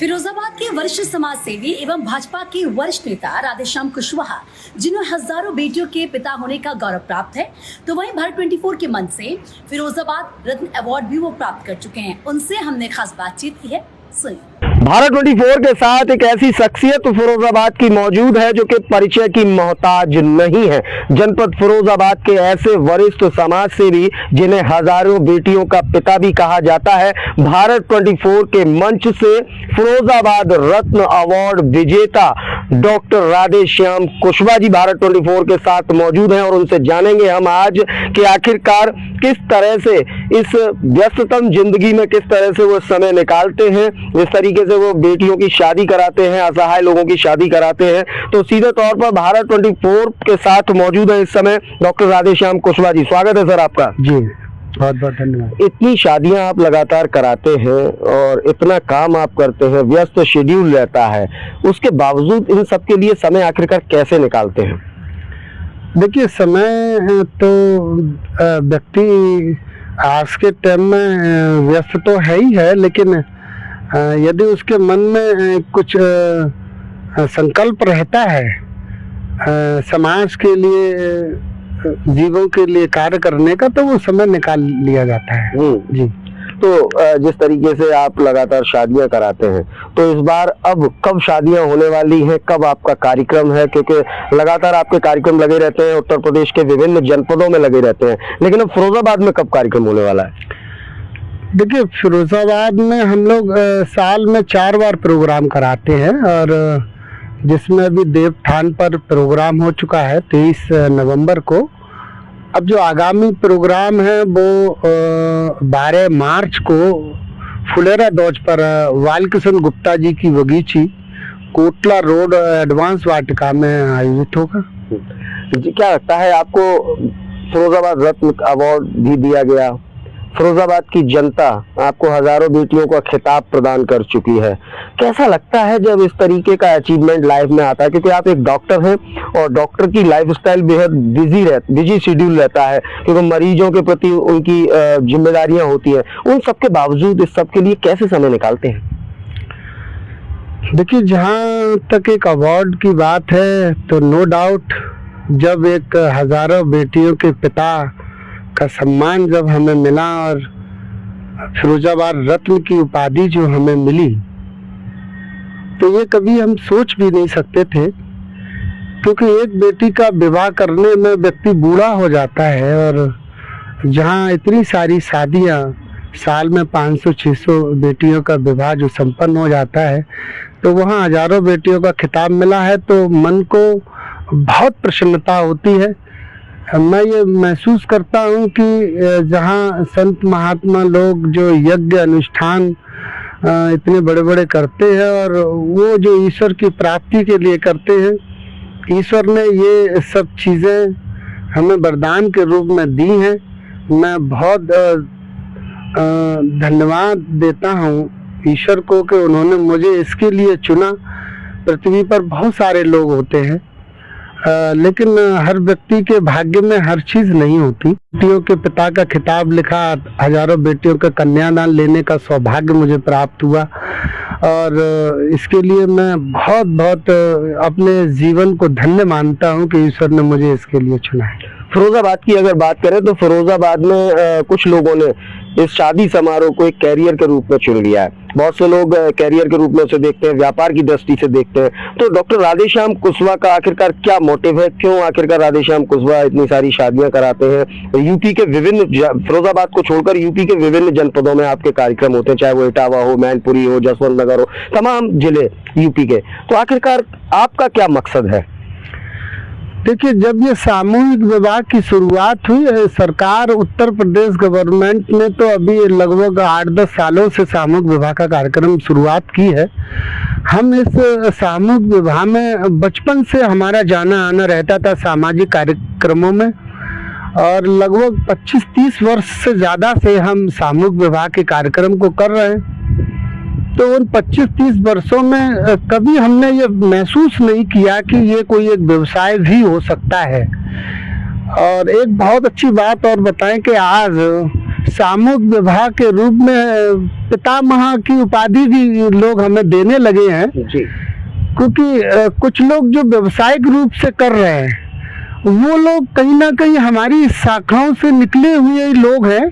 फिरोजाबाद के वरिष्ठ समाज सेवी एवं भाजपा के वरिष्ठ नेता राधेश्याम कुशवाहा, जिन्हें हजारों बेटियों के पिता होने का गौरव प्राप्त है, तो वहीं भारत 24 के मंच से फिरोजाबाद रत्न अवार्ड भी वो प्राप्त कर चुके हैं। उनसे हमने खास बातचीत की है, सुनिए। भारत 24 के साथ एक ऐसी शख्सियत फिरोजाबाद की मौजूद है जो कि परिचय की मोहताज नहीं है। जनपद फिरोजाबाद के ऐसे वरिष्ठ समाज सेवी जिन्हें हजारों बेटियों का पिता भी कहा जाता है, भारत 24 के मंच से फिरोजाबाद रत्न अवार्ड विजेता डॉक्टर राधेश्याम कुशवाहा जी भारत 24 के साथ मौजूद हैं और उनसे जानेंगे हम आज कि आखिरकार किस तरह से इस व्यस्ततम जिंदगी में किस तरह से वो समय निकालते हैं, इस तरीके से वो बेटियों की शादी कराते हैं, असहाय लोगों की शादी कराते हैं। तो सीधे तौर पर भारत 24 के साथ मौजूद है इस समय डॉक्टर राधेश्याम कुशवाहा जी। स्वागत है सर आपका। जी बहुत बहुत धन्यवाद। इतनी शादियां आप लगातार कराते हैं और इतना काम आप करते हैं, व्यस्त शेड्यूल रहता है, उसके बावजूद इन सब के लिए समय आखिरकार कैसे निकालते हैं? देखिए, समय तो व्यक्ति आज के टाइम में व्यस्त तो है ही है, लेकिन यदि उसके मन में कुछ संकल्प रहता है समाज के लिए, जीवों के लिए कार्य करने का, तो वो समय निकाल लिया जाता है। जी। तो जिस तरीके से आप लगातार शादियां कराते हैं, तो इस बार अब कब शादियां होने वाली हैं, कब आपका कार्यक्रम है? क्योंकि लगातार आपके कार्यक्रम लगे रहते हैं, उत्तर प्रदेश के विभिन्न जनपदों में लगे रहते हैं, लेकिन अब फिरोजाबाद में कब कार्यक्रम होने वाला है? देखिए, फिरोजाबाद में हम लोग साल में 4 बार प्रोग्राम कराते हैं, और जिसमें अभी देवठान पर प्रोग्राम हो चुका है 23 नवंबर को। अब जो आगामी प्रोग्राम है वो 12 मार्च को फुलेरा दौज पर बालकृष्ण गुप्ता जी की बगीची, कोटला रोड, एडवांस वाटिका में आयोजित होगा। क्या लगता है आपको? फिरोजाबाद रत्न अवार्ड भी दिया गया, फिरोजाबाद की जनता आपको हजारों बेटियों का खिताब प्रदान कर चुकी है। कैसा लगता है जब इस तरीके का अचीवमेंट लाइफ में आता है? क्योंकि आप एक डॉक्टर हैं और डॉक्टर की लाइफस्टाइल बेहद बिजी शेड्यूल रहता है, क्योंकि मरीजों के प्रति उनकी जिम्मेदारियां होती हैं। उन सब के बावजूद इस सब के लिए कैसे समय निकालते हैं? देखिए, जहाँ तक एक अवार्ड की बात है, तो नो डाउट जब एक हजारों बेटियों के पिता का सम्मान जब हमें मिला और फिरोजाबाद रत्न की उपाधि जो हमें मिली, तो ये कभी हम सोच भी नहीं सकते थे, क्योंकि एक बेटी का विवाह करने में व्यक्ति बूढ़ा हो जाता है, और जहाँ इतनी सारी शादियाँ साल में 500-600 बेटियों का विवाह जो संपन्न हो जाता है, तो वहाँ हजारों बेटियों का खिताब मिला है, तो मन को बहुत प्रसन्नता होती है। मैं ये महसूस करता हूँ कि जहाँ संत महात्मा लोग जो यज्ञ अनुष्ठान इतने बड़े बड़े करते हैं, और वो जो ईश्वर की प्राप्ति के लिए करते हैं, ईश्वर ने ये सब चीज़ें हमें वरदान के रूप में दी हैं। मैं बहुत धन्यवाद देता हूँ ईश्वर को कि उन्होंने मुझे इसके लिए चुना। पृथ्वी पर बहुत सारे लोग होते हैं, लेकिन हर व्यक्ति के भाग्य में हर चीज नहीं होती। बेटियों के पिता का खिताब लिखा, हजारों बेटियों का कन्यादान लेने का सौभाग्य मुझे प्राप्त हुआ, और इसके लिए मैं बहुत बहुत अपने जीवन को धन्य मानता हूँ कि ईश्वर ने मुझे इसके लिए चुना है। फिरोजाबाद की अगर बात करें तो फिरोजाबाद में कुछ लोगों ने इस शादी समारोह को एक कैरियर के रूप में चुन लिया है। बहुत से लोग कैरियर के रूप में उसे देखते हैं, व्यापार की दृष्टि से देखते हैं। तो डॉक्टर राधेश्याम कुशवाहा का आखिरकार क्या मोटिव है? क्यों आखिरकार राधेश्याम कुशवाहा इतनी सारी शादियां कराते हैं? यूपी के विभिन्न, फिरोजाबाद को छोड़कर यूपी के विभिन्न जनपदों में आपके कार्यक्रम होते हैं, चाहे वो इटावा हो, मैनपुरी हो, जसवंत नगर हो, तमाम जिले यूपी के। तो आखिरकार आपका क्या मकसद है? देखिए, जब ये सामूहिक विवाह की शुरुआत हुई, सरकार उत्तर प्रदेश गवर्नमेंट ने तो अभी लगभग 8-10 सालों से सामूहिक विवाह का कार्यक्रम शुरुआत की है। हम इस सामूहिक विवाह में बचपन से हमारा जाना आना रहता था सामाजिक कार्यक्रमों में, और लगभग 25-30 वर्ष से ज़्यादा से हम सामूहिक विवाह के कार्यक्रम को कर रहे हैं। तो उन 25-30 वर्षों में कभी हमने ये महसूस नहीं किया कि ये कोई एक व्यवसाय भी हो सकता है। और एक बहुत अच्छी बात और बताएं कि आज सामूहिक विवाह के रूप में पितामह की उपाधि भी लोग हमें देने लगे हैं, जी। क्योंकि कुछ लोग जो व्यवसायिक रूप से कर रहे हैं वो लोग कहीं ना कहीं हमारी शाखाओं से निकले हुए लोग हैं,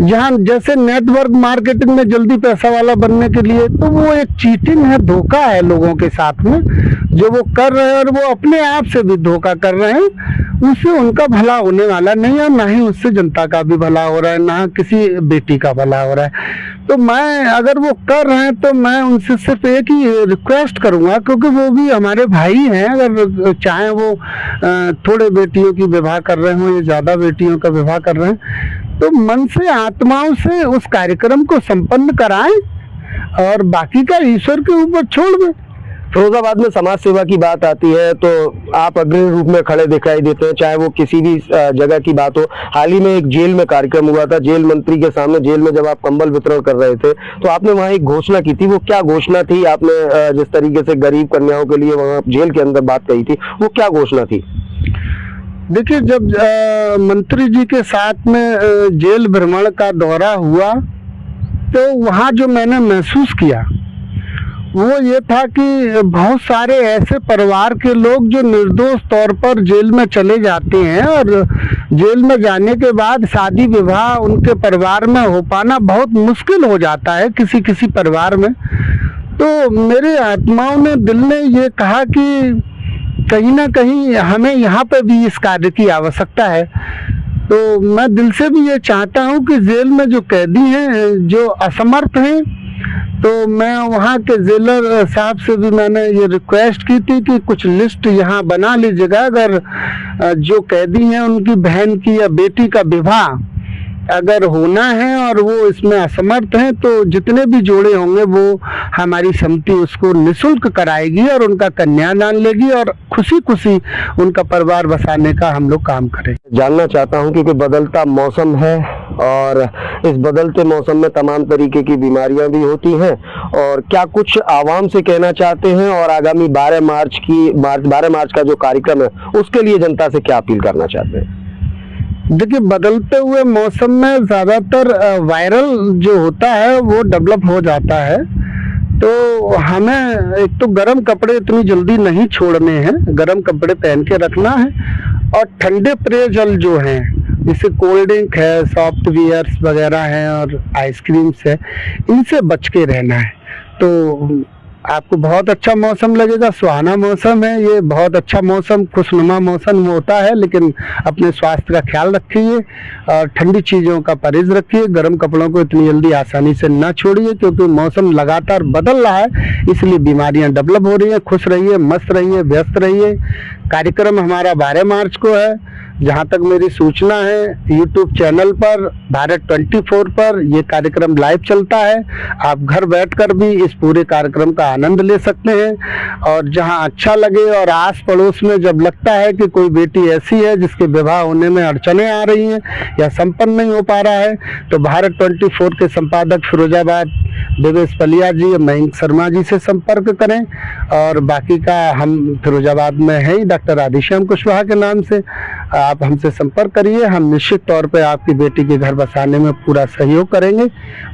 जहाँ जैसे नेटवर्क मार्केटिंग में जल्दी पैसा वाला बनने के लिए, तो वो एक चीटिंग है, धोखा है लोगों के साथ में जो वो कर रहे हैं, और वो अपने आप से भी धोखा कर रहे हैं। उससे उनका भला होने वाला नहीं है, ना ही उससे जनता का भी भला हो रहा है, ना किसी बेटी का भला हो रहा है। तो मैं, अगर वो कर रहे हैं तो मैं उनसे सिर्फ एक ही रिक्वेस्ट करूंगा, क्योंकि वो भी हमारे भाई हैं, अगर चाहे वो थोड़े बेटियों की विवाह कर रहे हो या ज़्यादा बेटियों का विवाह कर रहे हैं, तो मन से आत्माओं से उस कार्यक्रम को संपन्न कराएं और बाकी का ईश्वर के ऊपर छोड़ दें। फिरोजाबाद में समाज सेवा की बात आती है तो आप अग्रणी रूप में खड़े दिखाई देते हैं, चाहे वो किसी भी जगह की बात हो। हाल ही में एक जेल में कार्यक्रम हुआ था, जेल मंत्री के सामने जेल में जब आप कंबल वितरण कर रहे थे तो आपने वहां एक घोषणा की थी। वो क्या घोषणा थी? आपने जिस तरीके से गरीब कन्याओं के लिए वहां जेल के अंदर बात कही थी, वो क्या घोषणा थी? देखिए, जब मंत्री जी के साथ में जेल भ्रमण का दौरा हुआ तो वहाँ जो मैंने महसूस किया वो ये था कि बहुत सारे ऐसे परिवार के लोग जो निर्दोष तौर पर जेल में चले जाते हैं, और जेल में जाने के बाद शादी विवाह उनके परिवार में हो पाना बहुत मुश्किल हो जाता है किसी किसी परिवार में। तो मेरे आत्माओं ने, दिल ने ये कहा कि कहीं ना कहीं हमें यहाँ पे भी इस कार्य की आवश्यकता है। तो मैं दिल से भी ये चाहता हूँ कि जेल में जो कैदी हैं, जो असमर्थ हैं, तो मैं वहाँ के जेलर साहब से भी मैंने ये रिक्वेस्ट की थी कि कुछ लिस्ट यहाँ बना लीजिएगा। अगर जो कैदी हैं उनकी बहन की या बेटी का विवाह अगर होना है और वो इसमें असमर्थ हैं, तो जितने भी जोड़े होंगे वो हमारी समिति उसको निःशुल्क कराएगी और उनका कन्यादान लेगी और खुशी खुशी उनका परिवार बसाने का हम लोग काम करेंगे। जानना चाहता हूं क्योंकि बदलता मौसम है और इस बदलते मौसम में तमाम तरीके की बीमारियां भी होती हैं, और क्या कुछ आवाम से कहना चाहते हैं और आगामी 12 मार्च का जो कार्यक्रम है उसके लिए जनता से क्या अपील करना चाहते हैं? देखिए, बदलते हुए मौसम में ज़्यादातर वायरल जो होता है वो डेवलप हो जाता है, तो हमें एक तो गर्म कपड़े इतनी जल्दी नहीं छोड़ने हैं, गर्म कपड़े पहन के रखना है, और ठंडे पेयजल जो हैं जैसे कोल्ड ड्रिंक है, सॉफ्ट वियर्स वगैरह हैं और आइसक्रीम्स है, इनसे बच के रहना है। तो आपको बहुत अच्छा मौसम लगेगा, सुहाना मौसम है ये, बहुत अच्छा मौसम, खुशनुमा मौसम होता है। लेकिन अपने स्वास्थ्य का ख्याल रखिए और ठंडी चीज़ों का परहेज रखिए, गर्म कपड़ों को इतनी जल्दी आसानी से ना छोड़िए, क्योंकि मौसम लगातार बदल रहा है, इसलिए बीमारियां डेवलप हो रही हैं। खुश रहिए, मस्त रहिए, व्यस्त रहिए। कार्यक्रम हमारा 12 मार्च को है। जहाँ तक मेरी सूचना है, यूट्यूब चैनल पर भारत 24 पर ये कार्यक्रम लाइव चलता है। आप घर बैठकर भी इस पूरे कार्यक्रम का आनंद ले सकते हैं, और जहाँ अच्छा लगे और आस पड़ोस में जब लगता है कि कोई बेटी ऐसी है जिसके विवाह होने में अड़चने आ रही हैं या संपन्न नहीं हो पा रहा है, तो भारत 24 के संपादक फिरोजाबाद देवेश पलिया जी, मयंक शर्मा जी से संपर्क करें। और बाकी का हम फिरोजाबाद में है ही डॉक्टर राधेश्याम कुशवाहा के नाम से, आप हमसे संपर्क करिए। हम निश्चित तौर पे आपकी बेटी के घर बसाने में पूरा सहयोग करेंगे।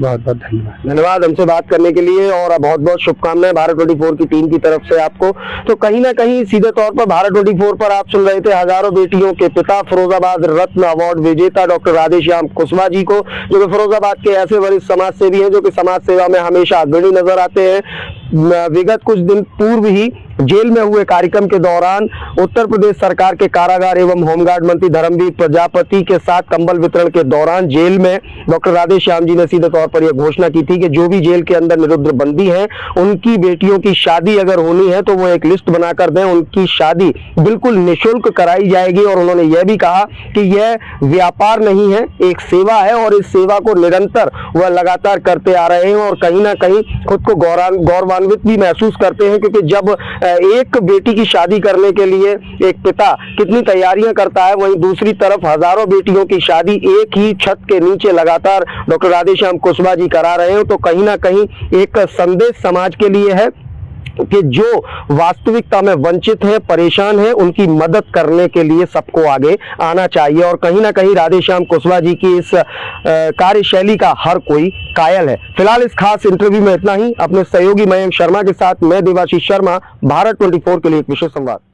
बहुत बहुत धन्यवाद हमसे बात करने के लिए, और बहुत बहुत शुभकामनाएं भारत 24 की टीम की तरफ से आपको। तो कहीं ना कहीं सीधे तौर पर भारत 24 पर आप सुन रहे थे हजारों बेटियों के पिता, फिरोजाबाद रत्न अवार्ड विजेता डॉक्टर राधेश्याम कुशवाहा जी को, जो कि फिरोजाबाद के ऐसे वरिष्ठ समाज सेवी हैं जो कि समाज सेवा में हमेशा अग्रणी नजर आते हैं। विगत कुछ दिन पूर्व ही जेल में हुए कार्यक्रम के दौरान उत्तर प्रदेश सरकार के कारागार एवं होमगार्ड मंत्री धर्मवीर प्रजापति के साथ कंबल वितरण के दौरान जेल में डॉक्टर राधेश्याम जी ने सीधे तौर पर यह घोषणा की थी कि जो भी जेल के अंदर निरुद्र बंदी हैं, उनकी बेटियों की शादी अगर होनी है तो वो एक लिस्ट बनाकर दें, उनकी शादी बिल्कुल निःशुल्क कराई जाएगी। और उन्होंने यह भी कहा कि यह व्यापार नहीं है, एक सेवा है, और इस सेवा को निरंतर वह लगातार करते आ रहे हैं, और कहीं ना कहीं खुद को गौरवान्वित भी महसूस करते हैं, क्योंकि जब एक बेटी की शादी करने के लिए एक पिता कितनी तैयारियां करता है, वहीं दूसरी तरफ हजारों बेटियों की शादी एक ही छत के नीचे लगातार डॉक्टर राधेश्याम कुशवाहा जी करा रहे हो, तो कहीं ना कहीं एक संदेश समाज के लिए है कि जो वास्तविकता में वंचित है, परेशान है, उनकी मदद करने के लिए सबको आगे आना चाहिए। और कहीं ना कहीं राधेश्याम कुशवाहा जी की इस कार्यशैली का हर कोई कायल है। फिलहाल इस खास इंटरव्यू में इतना ही। अपने सहयोगी मयंक शर्मा के साथ मैं देवाशीष शर्मा, भारत 24 के लिए एक विशेष संवाद।